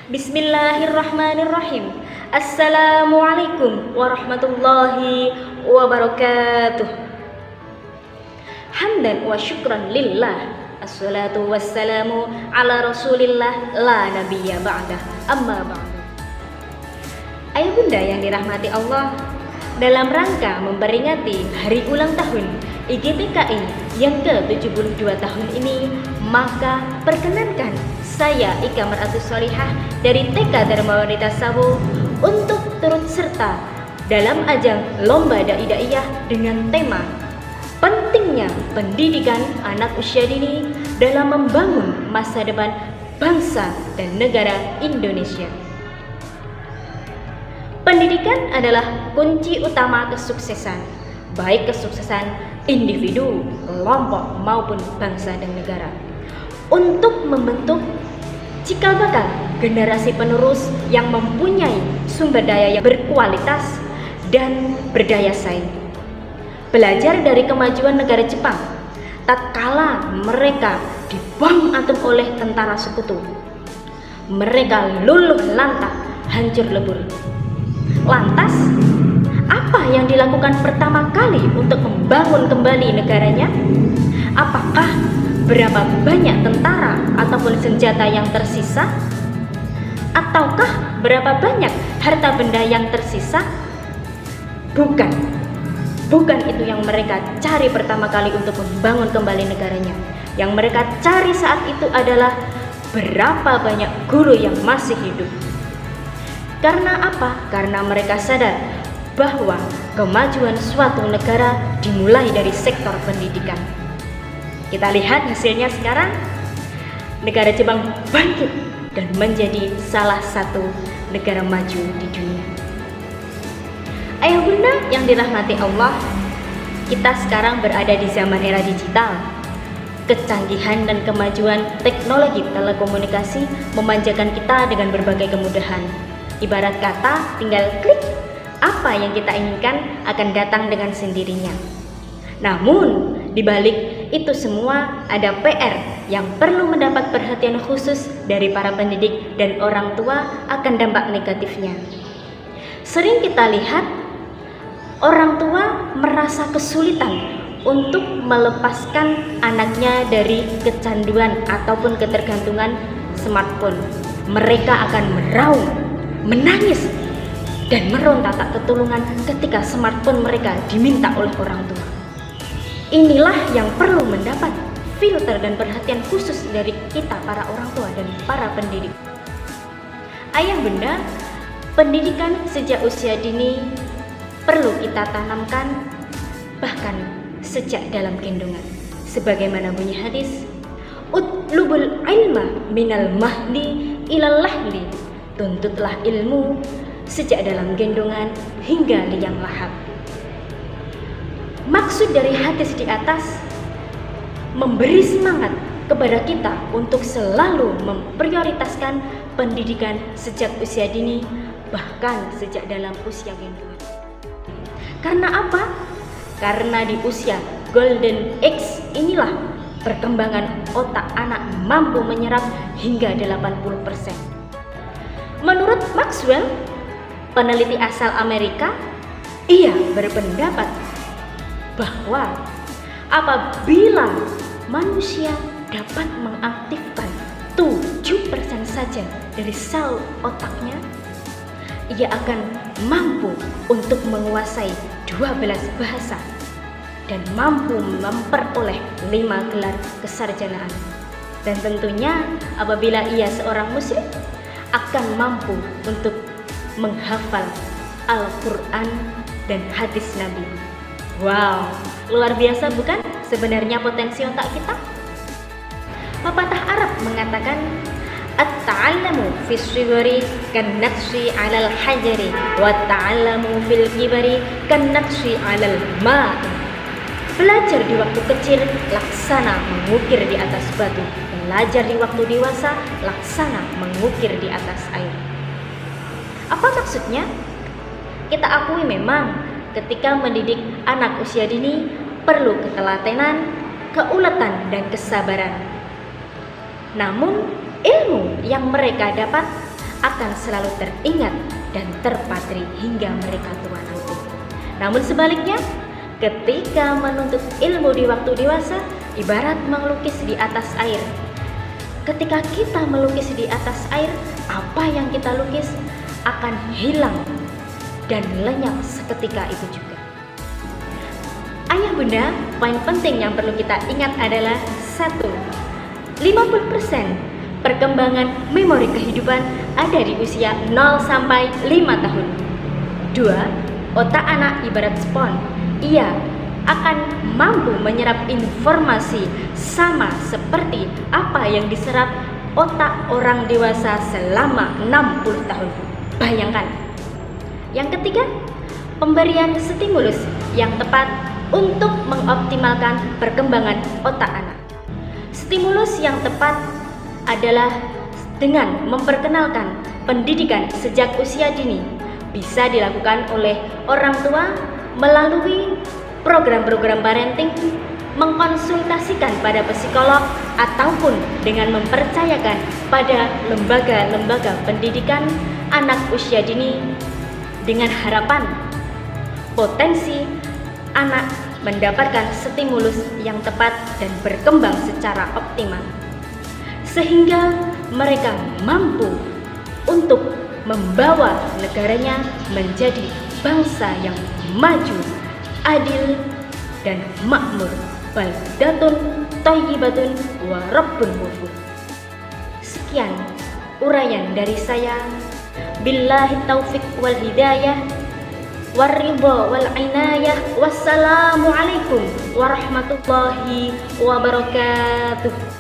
Bismillahirrahmanirrahim. Assalamualaikum warahmatullahi wabarakatuh. Hamdan wa syukran lillah. Assalatu wassalamu ala rasulillah la nabiyya ba'dah. Amma ba'du. Ayah bunda yang dirahmati Allah, dalam rangka memperingati hari ulang tahun IGTKI yang ke-72 tahun ini, maka perkenankan saya Ika Mar'atus Sholihah dari TK Dharma Wanita Sawo untuk turut serta dalam ajang Lomba Dai Daiyah dengan tema pentingnya pendidikan anak usia dini dalam membangun masa depan bangsa dan negara Indonesia. Pendidikan adalah kunci utama kesuksesan, baik kesuksesan individu, kelompok maupun bangsa dan negara, untuk membentuk cikal bakal generasi penerus yang mempunyai sumber daya yang berkualitas dan berdaya saing. Belajar dari kemajuan negara Jepang tatkala mereka dibom atom oleh tentara sekutu, mereka luluh lantah, hancur lebur. Lantas, apa yang dilakukan pertama kali untuk membangun kembali negaranya? Apakah berapa banyak tentara ataupun senjata yang tersisa? Ataukah berapa banyak harta benda yang tersisa? Bukan itu yang mereka cari pertama kali untuk membangun kembali negaranya. Yang mereka cari saat itu adalah berapa banyak guru yang masih hidup. Karena apa? Karena mereka sadar bahwa kemajuan suatu negara dimulai dari sektor pendidikan. Kita lihat hasilnya sekarang, negara Jepang bangkit dan menjadi salah satu negara maju di dunia. Ayah bunda yang dirahmati Allah, kita sekarang berada di zaman era digital. Kecanggihan dan kemajuan teknologi telekomunikasi memanjakan kita dengan berbagai kemudahan. Ibarat kata, tinggal klik, apa yang kita inginkan akan datang dengan sendirinya. Namun, di balik itu semua ada PR yang perlu mendapat perhatian khusus dari para pendidik dan orang tua akan dampak negatifnya. Sering kita lihat orang tua merasa kesulitan untuk melepaskan anaknya dari kecanduan ataupun ketergantungan smartphone. Mereka akan meraung, menangis, dan meronta tak ketulungan ketika smartphone mereka diminta oleh orang tua. Inilah yang perlu mendapat filter dan perhatian khusus dari kita para orang tua dan para pendidik. Ayah bunda, pendidikan sejak usia dini perlu kita tanamkan bahkan sejak dalam gendongan. Sebagaimana bunyi hadis, utlubul ilma minal mahdi ilal lahdi. Tuntutlah ilmu sejak dalam gendongan hingga liang lahat. Maksud dari hadis di atas memberi semangat kepada kita untuk selalu memprioritaskan pendidikan sejak usia dini, bahkan sejak dalam usia gendongan. Karena apa? Karena di usia golden age inilah perkembangan otak anak mampu menyerap hingga 80%. Menurut Maxwell, peneliti asal Amerika, ia berpendapat bahwa apabila manusia dapat mengaktifkan 7% saja dari sel otaknya, ia akan mampu untuk menguasai 12 bahasa dan mampu memperoleh 5 gelar kesarjanaan. Dan tentunya apabila ia seorang muslim, akan mampu untuk menghafal Al-Quran dan hadis Nabi. Wow, luar biasa bukan sebenarnya potensi otak kita? Pepatah Arab mengatakan, at-ta'allamu fis shigari kan-naqshi 'alal hajari wa at-ta'allamu fil kibari kan-naqshi 'alal ma'. Belajar di waktu kecil laksana mengukir di atas batu. Belajar di waktu dewasa laksana mengukir di atas air. Apa maksudnya? Kita akui memang ketika mendidik anak usia dini perlu ketelatenan, keuletan, dan kesabaran. Namun ilmu yang mereka dapat akan selalu teringat dan terpatri hingga mereka tua nanti. Namun sebaliknya, ketika menuntut ilmu di waktu dewasa, ibarat melukis di atas air. Ketika kita melukis di atas air, apa yang kita lukis akan hilang dan lenyap seketika itu juga. Ayah bunda, poin penting yang perlu kita ingat adalah 1. 50% perkembangan memori kehidupan ada di usia 0 sampai 5 tahun. 2. Otak anak ibarat spons. Ia akan mampu menyerap informasi sama seperti apa yang diserap otak orang dewasa selama 60 tahun. Bayangkan. Yang ketiga, pemberian stimulus yang tepat untuk mengoptimalkan perkembangan otak anak. Stimulus yang tepat adalah dengan memperkenalkan pendidikan sejak usia dini. Bisa dilakukan oleh orang tua melalui program-program parenting, mengkonsultasikan pada psikolog, ataupun dengan mempercayakan pada lembaga-lembaga pendidikan anak usia dini dengan harapan potensi anak mendapatkan stimulus yang tepat dan berkembang secara optimal, sehingga mereka mampu untuk membawa negaranya menjadi bangsa yang maju, adil, dan makmur. Baldatun thayyibatun wa rabbun ghafur. Sekian uraian dari saya. Billahi taufik wal hidayah, waridha wal inayah. Wassalamualaikum warahmatullahi wabarakatuh.